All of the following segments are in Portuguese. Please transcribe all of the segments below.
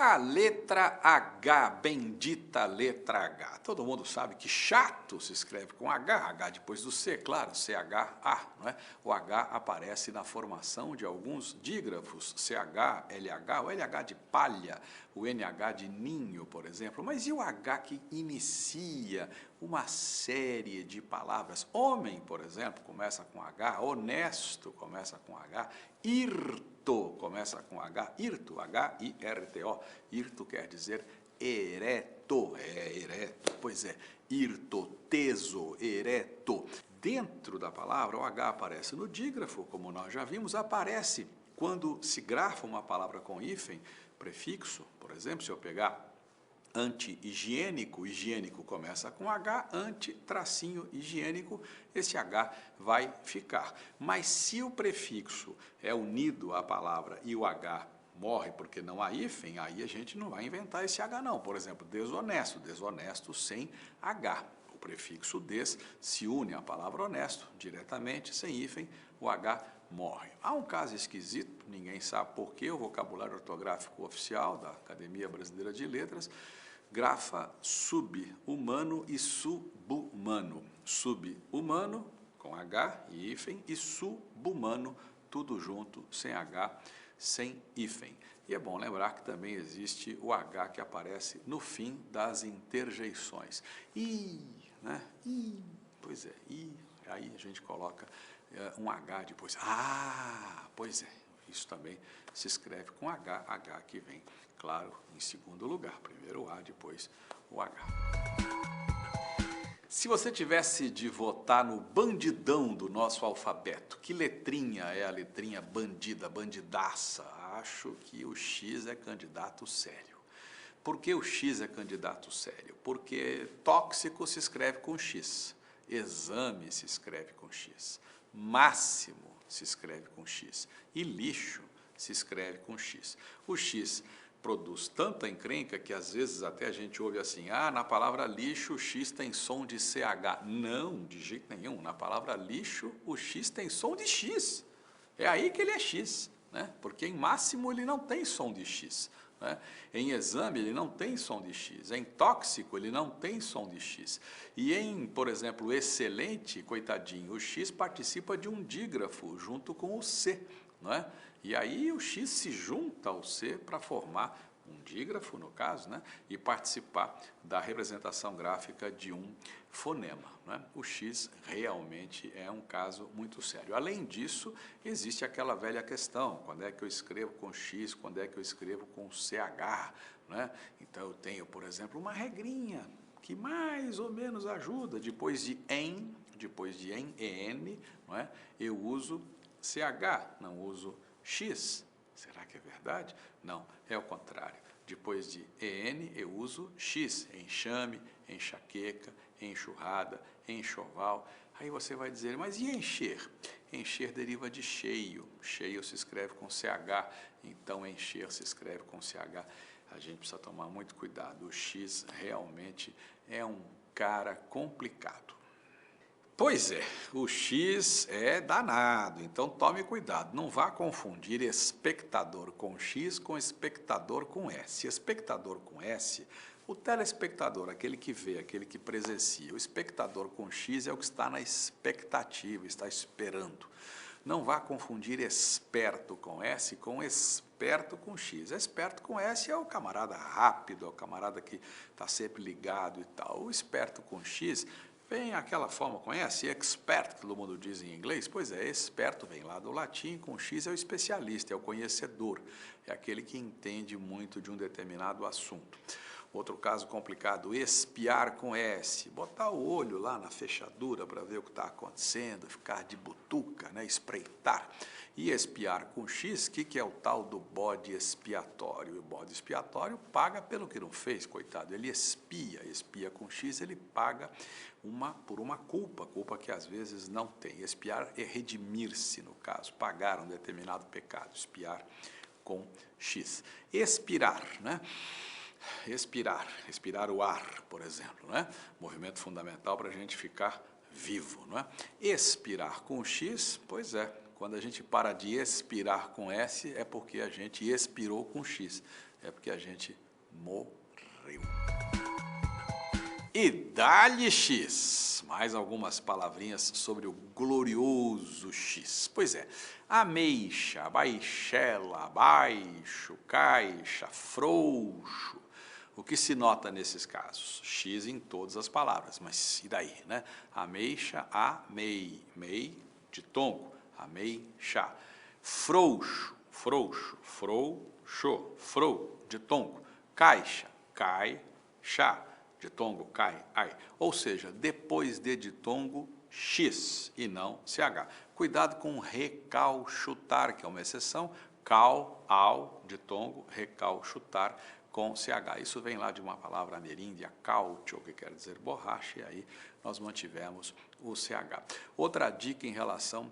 A letra H, bendita letra H. Todo mundo sabe que chato se escreve com H, H depois do C, claro, CH-A, não é? O H aparece na formação de alguns dígrafos, CH, LH, o LH de palha, o NH de ninho, por exemplo. Mas e o H que inicia uma série de palavras? Homem, por exemplo, começa com H, honesto começa com H, irto começa com H, irto, H-I-R-T-O, irto quer dizer ereto, ereto, pois é, irto, teso, ereto. Dentro da palavra, o H aparece no dígrafo, como nós já vimos, aparece quando se grafa uma palavra com hífen, prefixo, por exemplo, se eu pegar anti-higiênico, higiênico começa com H, anti-higiênico, esse H vai ficar. Mas se o prefixo é unido à palavra e o H morre porque não há hífen, aí a gente não vai inventar esse H não. Por exemplo, desonesto, desonesto sem H. O prefixo des se une à palavra honesto diretamente, sem hífen, o H morre. Há um caso esquisito, ninguém sabe por quê, o vocabulário ortográfico oficial da Academia Brasileira de Letras grafa sub-humano e subhumano. Sub-humano com H e hífen e subhumano, tudo junto, sem H, sem hífen. E é bom lembrar que também existe o H que aparece no fim das interjeições. Né? Pois é, aí a gente coloca um H depois. Pois é, isso também se escreve com H, H que vem, claro, em segundo lugar. Primeiro o A, depois o H. Se você tivesse de votar no bandidão do nosso alfabeto, que letrinha é a letrinha bandida, bandidaça? Acho que o X é candidato sério. Por que o X é candidato sério? Porque tóxico se escreve com X, exame se escreve com X, máximo se escreve com X e lixo se escreve com X. O X produz tanta encrenca que às vezes até a gente ouve assim, na palavra lixo o X tem som de CH. Não, de jeito nenhum, na palavra lixo o X tem som de X. É aí que ele é X, né? Porque em máximo ele não tem som de X. Né? Em exame ele não tem som de X, em tóxico ele não tem som de X. E em, por exemplo, excelente, coitadinho, o X participa de um dígrafo junto com o C. Não é? E aí o X se junta ao C para formar um dígrafo, no caso, né? E participar da representação gráfica de um fonema. Né? O X realmente é um caso muito sério. Além disso, existe aquela velha questão, quando é que eu escrevo com X, quando é que eu escrevo com CH. Né? Então eu tenho, por exemplo, uma regrinha que mais ou menos ajuda. Depois de EN, não é? Eu uso CH, não uso X. Será que é verdade? Não, é o contrário. Depois de EN, eu uso X, enxame, enxaqueca, enxurrada, enxoval. Aí você vai dizer, mas e encher? Encher deriva de cheio. Cheio se escreve com CH, então encher se escreve com CH. A gente precisa tomar muito cuidado. O X realmente é um cara complicado. Pois é, o X é danado, então tome cuidado, não vá confundir espectador com X com espectador com S. Espectador com S, o telespectador, aquele que vê, aquele que presencia. O espectador com X é o que está na expectativa, está esperando. Não vá confundir esperto com S com esperto com X. Esperto com S é o camarada rápido, é o camarada que está sempre ligado e tal. O esperto com X vem aquela forma, conhece? Expert, que todo mundo diz em inglês. Pois é, esperto vem lá do latim, com X é o especialista, é o conhecedor, é aquele que entende muito de um determinado assunto. Outro caso complicado, espiar com S, botar o olho lá na fechadura para ver o que está acontecendo, ficar de butuca, né? Espreitar. E espiar com X, que é o tal do bode expiatório? O bode expiatório paga pelo que não fez, coitado, ele espia com X, ele paga por uma culpa que às vezes não tem. Espiar é redimir-se, no caso, pagar um determinado pecado, espiar com X. Expirar, né? Expirar o ar, por exemplo, né? Movimento fundamental para a gente ficar vivo, não é? Expirar com X, pois é, quando a gente para de expirar com S, é porque a gente expirou com X. é porque a gente morreu. E dá-lhe X, mais algumas palavrinhas sobre o glorioso X. Pois é, ameixa, baixela, baixo, caixa, frouxo. O que se nota nesses casos? X em todas as palavras, mas e daí, né? Ameixa, amei, mei, de tongo, ameixa. Frouxo, frouxo, frouxo, frou, de tongo. Caixa, cai, chá. De tongo, cai, ai. Ou seja, depois de ditongo, X e não CH. Cuidado com recalchutar, que é uma exceção. Cal, ao, ditongo, recalchutar com CH. Isso vem lá de uma palavra ameríndia, cálcio, que quer dizer borracha, e aí nós mantivemos o CH. Outra dica em relação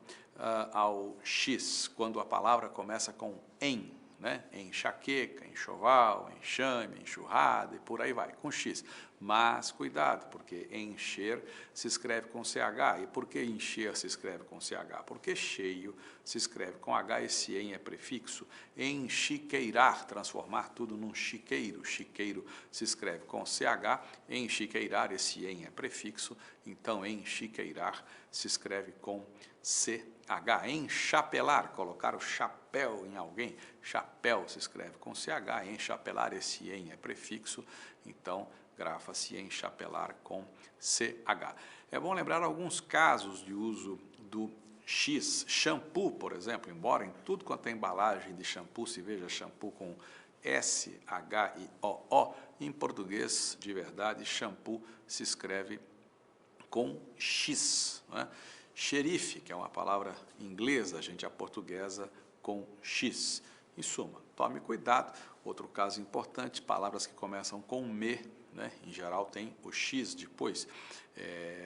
ao X, quando a palavra começa com em, né? Enxaqueca, enxoval, enxame, enxurrada e por aí vai, com X. Mas cuidado, porque encher se escreve com CH. E por que encher se escreve com CH? Porque cheio se escreve com H, esse em é prefixo. Enchiqueirar, transformar tudo num chiqueiro. Chiqueiro se escreve com CH. Enchiqueirar, esse em é prefixo. Então, enchiqueirar se escreve com CH. Enchapelar, colocar o chapéu em alguém. Chapéu se escreve com CH. Enchapelar, esse em é prefixo. Então, grafa-se enchapelar com CH. É bom lembrar alguns casos de uso do X. Shampoo, por exemplo, embora em tudo quanto é embalagem de shampoo se veja shampoo com S-H-I-O-O, em português, de verdade, shampoo se escreve com X. Né? Xerife, que é uma palavra inglesa, a gente aportuguesa com X. Em suma, tome cuidado. Outro caso importante, palavras que começam com me, né? Em geral tem o X depois,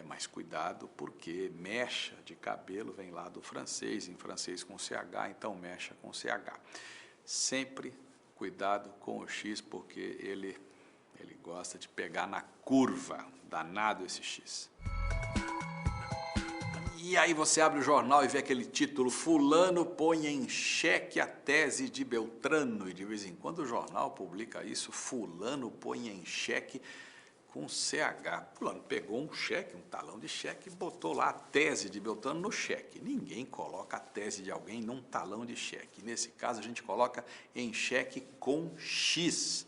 mas cuidado porque mecha de cabelo vem lá do francês, em francês com CH, então mecha com CH. Sempre cuidado com o X porque ele gosta de pegar na curva, danado esse X. E aí você abre o jornal e vê aquele título, fulano põe em xeque a tese de Beltrano, e de vez em quando o jornal publica isso, fulano põe em xeque com CH. Fulano pegou um cheque, um talão de cheque, e botou lá a tese de Beltrano no cheque. Ninguém coloca a tese de alguém num talão de cheque. Nesse caso a gente coloca em xeque com X.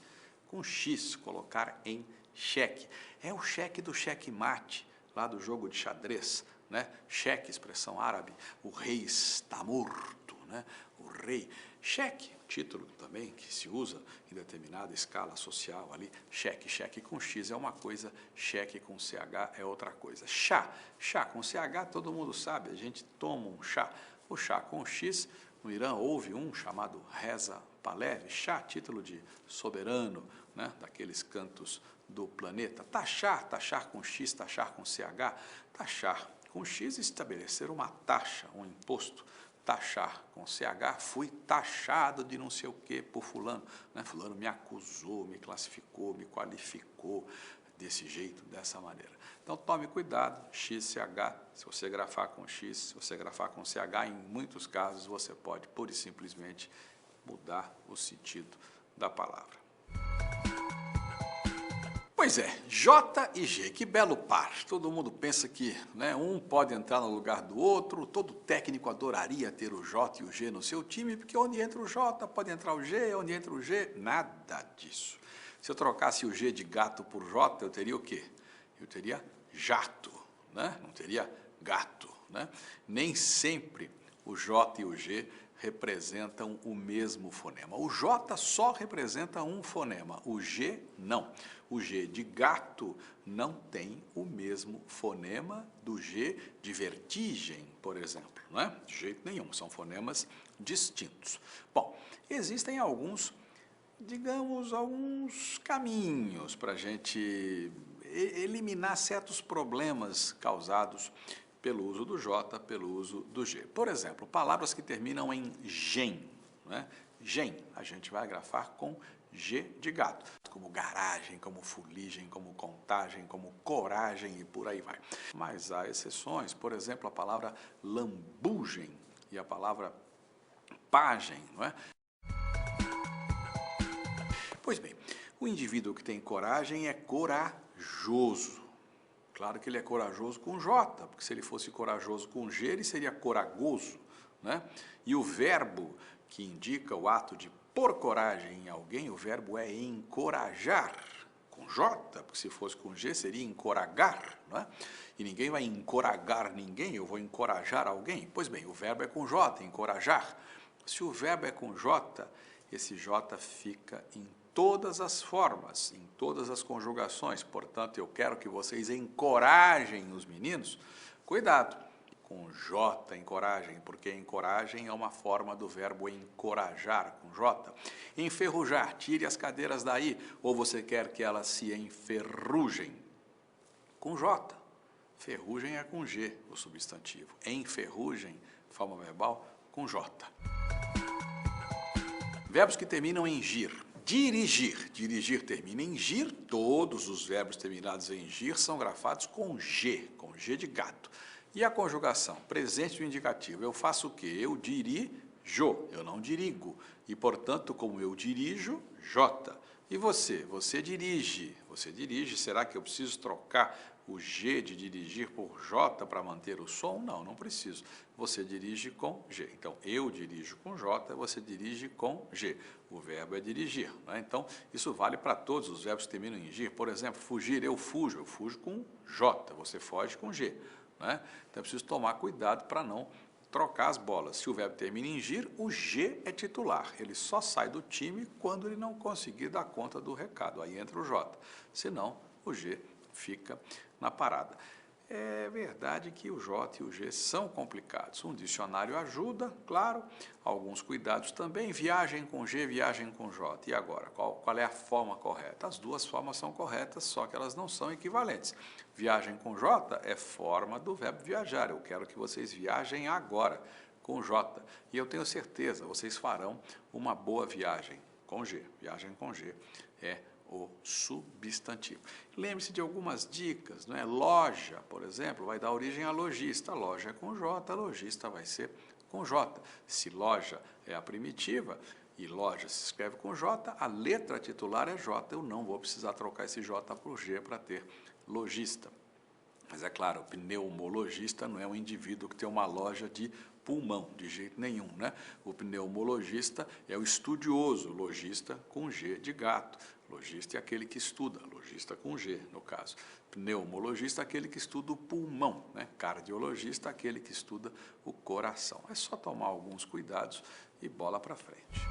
Com X, colocar em xeque. É o cheque do cheque-mate, lá do jogo de xadrez. Né? Cheque, expressão árabe, o rei está morto, né? O rei. Cheque, título também que se usa em determinada escala social ali, cheque, cheque com X é uma coisa, cheque com CH é outra coisa. Chá, chá com CH todo mundo sabe, a gente toma um chá. O chá com X, no Irã houve um chamado Reza Pahlavi, chá, título de soberano, né? Daqueles cantos do planeta. Taxar, taxar com X, taxar com CH, taxar com X, estabelecer uma taxa, um imposto. Taxar com CH, fui taxado de não sei o que por fulano. Né? Fulano me acusou, me classificou, me qualificou desse jeito, dessa maneira. Então tome cuidado, XCH, se você grafar com X, se você grafar com CH, em muitos casos você pode pura e simplesmente mudar o sentido da palavra. Pois é, J e G, que belo par. Todo mundo pensa que, né, um pode entrar no lugar do outro, todo técnico adoraria ter o J e o G no seu time, porque onde entra o J pode entrar o G, onde entra o G, nada disso. Se eu trocasse o G de gato por J, eu teria o quê? Eu teria jato, né? Não teria gato. Né? Nem sempre o J e o G representam o mesmo fonema. O J só representa um fonema, o G não. O G de gato não tem o mesmo fonema do G de vertigem, por exemplo. Não é? De jeito nenhum, são fonemas distintos. Bom, existem alguns, digamos, alguns caminhos para a gente eliminar certos problemas causados pelo uso do J, pelo uso do G. Por exemplo, palavras que terminam em gen, né? Gen, a gente vai grafar com G de gato, como garagem, como fuligem, como contagem, como coragem e por aí vai. Mas há exceções, por exemplo, a palavra lambugem e a palavra pagem, não é? Pois bem, o indivíduo que tem coragem é corajoso. Claro que ele é corajoso com J, porque se ele fosse corajoso com G, ele seria coragoso, né? E o verbo que indica o ato de pôr coragem em alguém, o verbo é encorajar, com J, porque se fosse com G seria encoragar, não é? E ninguém vai encoragar ninguém, eu vou encorajar alguém. Pois bem, o verbo é com J, encorajar. Se o verbo é com J, esse J fica em todas as formas, em todas as conjugações. Portanto, eu quero que vocês encorajem os meninos. Cuidado com J, encorajem, porque encorajem é uma forma do verbo encorajar, com J. Enferrujar, tire as cadeiras daí, ou você quer que elas se enferrujem? Com J. Ferrugem é com G, o substantivo. Enferrugem, forma verbal, com J. Verbos que terminam em gir. Dirigir. Dirigir termina em gir. Todos os verbos terminados em gir são grafados com G de gato. E a conjugação? Presente do indicativo. Eu faço o quê? Eu dirijo, eu não dirigo. E, portanto, como eu dirijo, J. E você? Você dirige. Você dirige. Será que eu preciso trocar o G de dirigir por J para manter o som? Não, não preciso. Você dirige com G. Então, eu dirijo com J, você dirige com G. O verbo é dirigir, né? Então, isso vale para todos os verbos que terminam em gir. Por exemplo, fugir, eu fujo com J, você foge com G, né? Então, é preciso tomar cuidado para não trocar as bolas. Se o verbo termina em gir, o G é titular. Ele só sai do time quando ele não conseguir dar conta do recado. Aí entra o J. Senão, o G fica na parada. É verdade que o J e o G são complicados. Um dicionário ajuda, claro, alguns cuidados também. Viagem com G, viagem com J. E agora, qual é a forma correta? As duas formas são corretas, só que elas não são equivalentes. Viagem com J é forma do verbo viajar. Eu quero que vocês viajem agora com J. E eu tenho certeza, vocês farão uma boa viagem com G. Viagem com G é o substantivo. Lembre-se de algumas dicas, não é? Loja, por exemplo, vai dar origem a lojista. Loja é com J, lojista vai ser com J. Se loja é a primitiva e loja se escreve com J, a letra titular é J. Eu não vou precisar trocar esse J por G para ter lojista. Mas é claro, o pneumologista não é um indivíduo que tem uma loja de pulmão, de jeito nenhum, né? O pneumologista é o estudioso, lojista com G de gato. Logista é aquele que estuda, logista com G, no caso. Pneumologista é aquele que estuda o pulmão, né? Cardiologista é aquele que estuda o coração. É só tomar alguns cuidados e bola para frente.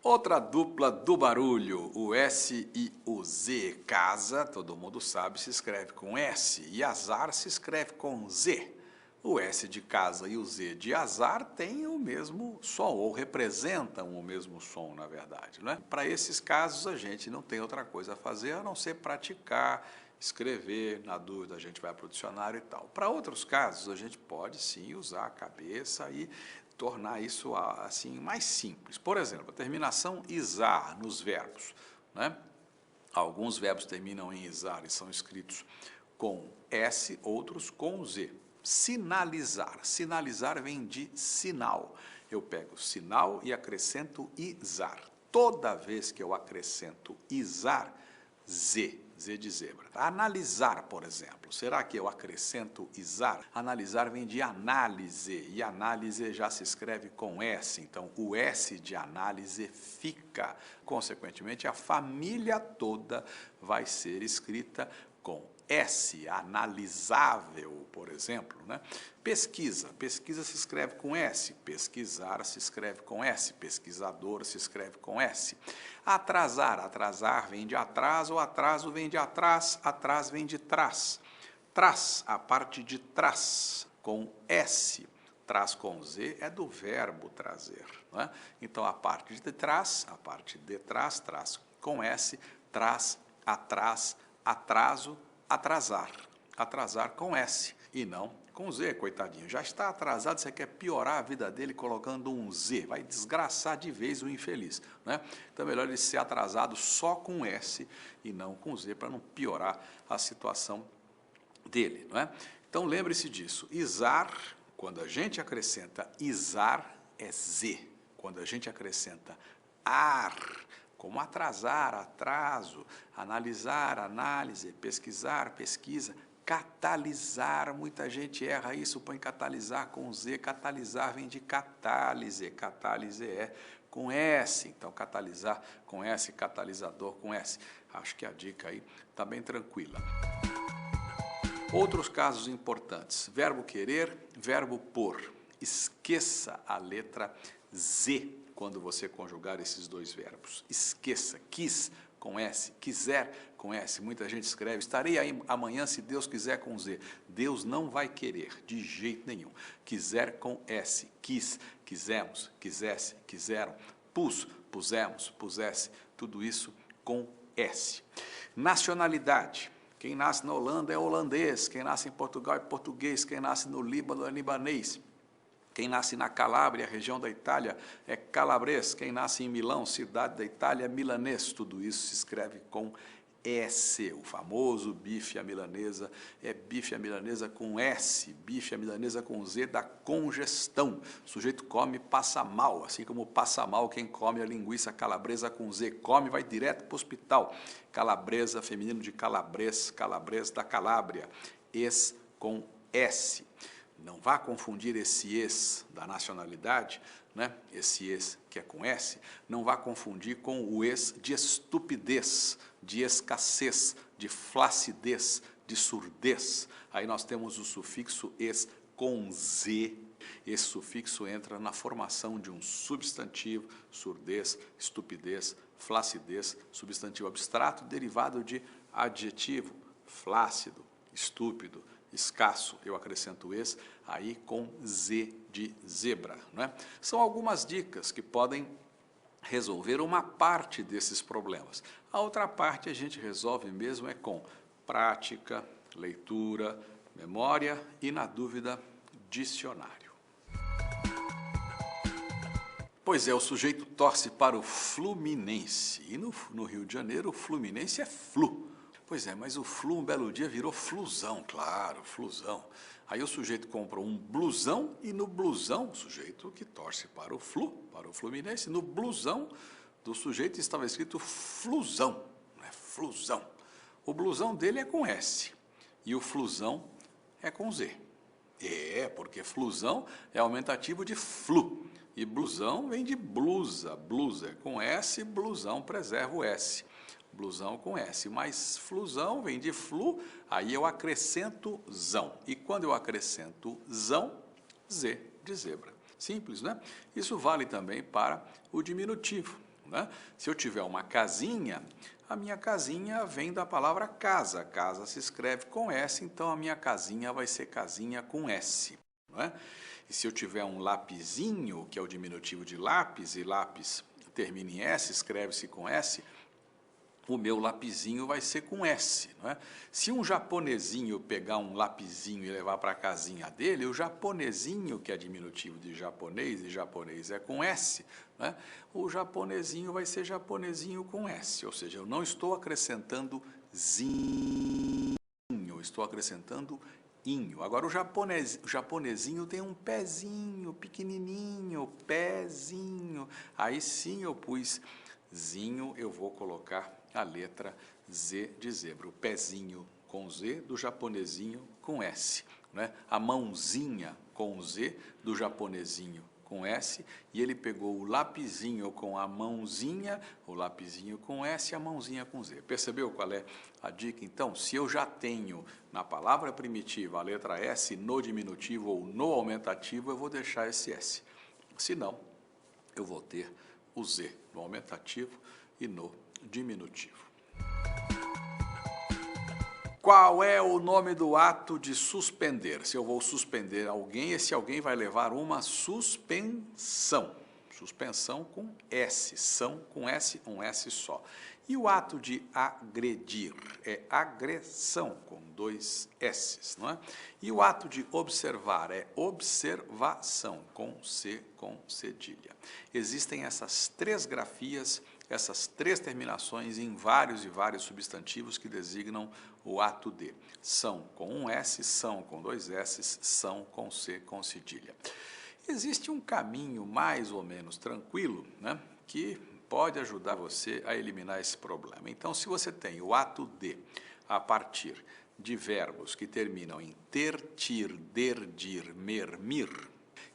Outra dupla do barulho, o S e o Z. Casa, todo mundo sabe, se escreve com S, e azar se escreve com Z. O S de casa e o Z de azar têm o mesmo som, ou representam o mesmo som, na verdade, né? Para esses casos, a gente não tem outra coisa a fazer a não ser praticar, escrever, na dúvida a gente vai para o dicionário e tal. Para outros casos, a gente pode sim usar a cabeça e tornar isso assim mais simples. Por exemplo, a terminação isar nos verbos, né? Alguns verbos terminam em isar e são escritos com S, outros com Z. Sinalizar. Sinalizar vem de sinal. Eu pego sinal e acrescento isar. Toda vez que eu acrescento isar, Z. Z de zebra. Analisar, por exemplo. Será que eu acrescento isar? Analisar vem de análise. E análise já se escreve com S. Então, o S de análise fica. Consequentemente, a família toda vai ser escrita com S, analisável, por exemplo, né? Pesquisa. Pesquisa se escreve com S. Pesquisar se escreve com S. Pesquisador se escreve com S. Atrasar. Atrasar vem de atraso, atraso vem de atrás, atrás vem de trás. Trás, a parte de trás, com S. Trás com Z é do verbo trazer, né? Então, a parte de trás, a parte de trás, trás com S, trás, atrás, atraso, atrasar. Atrasar com S e não com Z, coitadinho. Já está atrasado, você quer piorar a vida dele colocando um Z. Vai desgraçar de vez o infeliz, né? Então é melhor ele ser atrasado só com S e não com Z, para não piorar a situação dele, não é? Então lembre-se disso. Isar, quando a gente acrescenta isar, é Z. Quando a gente acrescenta ar, como atrasar, atraso, analisar, análise, pesquisar, pesquisa, catalisar, muita gente erra isso, põe catalisar com Z, catalisar vem de catálise, catálise é com S, então catalisar com S, catalisador com S. Acho que a dica aí está bem tranquila. Outros casos importantes, verbo querer, verbo pôr. Esqueça a letra Z quando você conjugar esses dois verbos. Esqueça, quis com S, quiser com S. Muita gente escreve, estarei aí amanhã se Deus quiser com Z. Deus não vai querer, de jeito nenhum. Quiser com S, quis, quisemos, quisesse, quiseram, pus, pusemos, pusesse, tudo isso com S. Nacionalidade. Quem nasce na Holanda é holandês, quem nasce em Portugal é português, quem nasce no Líbano é libanês. Quem nasce na Calábria, região da Itália, é calabrês. Quem nasce em Milão, cidade da Itália, é milanês. Tudo isso se escreve com S. O famoso bife à milanesa é bife à milanesa com S. Bife à milanesa com Z dá congestão. O sujeito come, passa mal. Assim como passa mal quem come a linguiça calabresa com Z. Come, vai direto para o hospital. Calabresa, feminino de calabrês, calabrês da Calábria. Es com S. Não vá confundir esse es da nacionalidade, né? Esse es que é com S, não vá confundir com o es de estupidez, de escassez, de flacidez, de surdez. Aí nós temos o sufixo es com Z. Esse sufixo entra na formação de um substantivo, surdez, estupidez, flacidez, substantivo abstrato derivado de adjetivo, flácido, estúpido, escasso, eu acrescento esse, aí com Z de zebra. Né? São algumas dicas que podem resolver uma parte desses problemas. A outra parte a gente resolve mesmo é com prática, leitura, memória e, na dúvida, dicionário. Pois é, o sujeito torce para o Fluminense. E no Rio de Janeiro, o Fluminense é Flu. Pois é, mas o Flu um belo dia virou Flusão, claro, Flusão. Aí o sujeito comprou um blusão e no blusão, o sujeito que torce para o Flu, para o Fluminense, no blusão do sujeito estava escrito Flusão, não é Flusão. O blusão dele é com S e o Flusão é com Z. É, porque Flusão é aumentativo de Flu e blusão vem de blusa, blusa é com S, blusão preserva o S. Blusão com S, mas flusão vem de flu, aí eu acrescento zão. E quando eu acrescento zão, Z de zebra. Simples, né? Isso vale também para o diminutivo, né? Se eu tiver uma casinha, a minha casinha vem da palavra casa. Casa se escreve com S, então a minha casinha vai ser casinha com S, não é? E se eu tiver um lapisinho, que é o diminutivo de lápis, e lápis termina em S, escreve-se com S, o meu lapisinho vai ser com S, não é? Se um japonesinho pegar um lapisinho e levar para a casinha dele, o japonesinho, que é diminutivo de japonês, e japonês é com S, não é? O japonesinho vai ser japonesinho com S, ou seja, eu não estou acrescentando zinho, estou acrescentando inho. Agora, o japonesinho tem um pezinho pequenininho, pezinho, aí sim eu pus zinho, eu vou colocar a letra Z de zebra, o pezinho com Z, do japonesinho com S, né? A mãozinha com Z, do japonesinho com S, e ele pegou o lapisinho com a mãozinha, o lapisinho com S e a mãozinha com Z. Percebeu qual é a dica? Então, se eu já tenho na palavra primitiva a letra S no diminutivo ou no aumentativo, eu vou deixar esse S. Se não, eu vou ter o Z no aumentativo e no diminutivo. Qual é o nome do ato de suspender? Se eu vou suspender alguém, esse alguém vai levar uma suspensão. Suspensão com S, são com S, um S só. E o ato de agredir é agressão, com dois S's, não é? E o ato de observar é observação, com C, com cedilha. Existem essas três grafias, essas três terminações em vários e vários substantivos que designam o ato de. São com um S, são com dois S's, são com C, com cedilha. Existe um caminho mais ou menos tranquilo, né, que pode ajudar você a eliminar esse problema. Então, se você tem o ato de a partir de verbos que terminam em ter, tir, der, dir, mer, mir,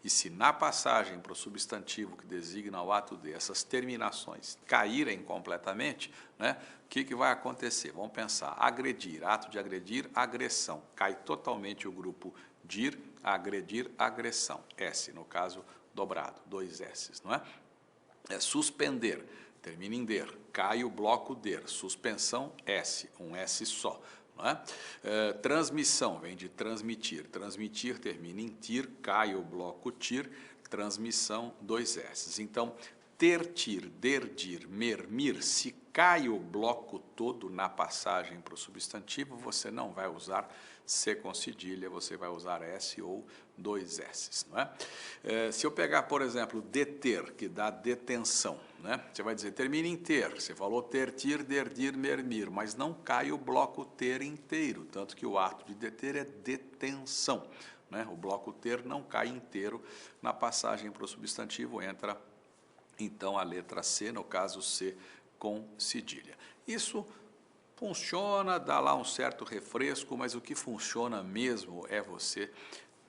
e se na passagem para o substantivo que designa o ato de essas terminações caírem completamente, né, o que vai acontecer? Vamos pensar, agredir, ato de agredir, agressão. Cai totalmente o grupo dir, agredir, agressão. S, no caso, dobrado, 2 S's, não é? Suspender, termina em der, cai o bloco der, suspensão, S, um S só. Não é? Transmissão, vem de transmitir, transmitir termina em tir, cai o bloco tir, transmissão, 2 S's. Então, ter, tir, der, dir, mer, mir, se cai o bloco todo na passagem para o substantivo, você não vai usar C com cedilha, você vai usar S ou 2 S's. Não é? Se eu pegar, por exemplo, deter, que dá detenção, né? Você vai dizer, termina em ter, você falou ter, tir, der, dir, mer, mir, mas não cai o bloco ter inteiro, tanto que o ato de deter é detenção. Né? O bloco ter não cai inteiro na passagem para o substantivo, entra então a letra C, no caso C com cedilha. Isso funciona, dá lá um certo refresco, mas o que funciona mesmo é você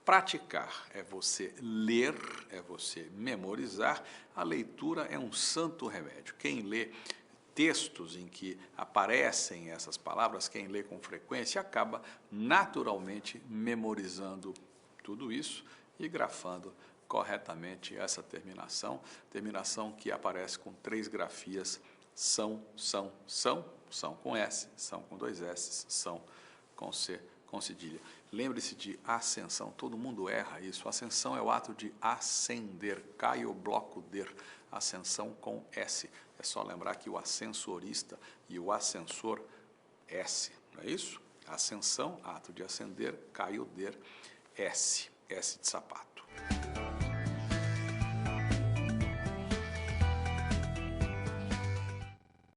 praticar, é você ler, é você memorizar. A leitura é um santo remédio. Quem lê textos em que aparecem essas palavras, quem lê com frequência, acaba naturalmente memorizando tudo isso e grafando corretamente essa terminação que aparece com 3 grafias, são com S, são com 2 S, são com C, com cedilha. Lembre-se de ascensão, todo mundo erra isso. Ascensão é o ato de ascender, cai o bloco der, ascensão com S. É só lembrar que o ascensorista e o ascensor, S, não é isso? Ascensão, ato de ascender, cai o der, S, S de sapato.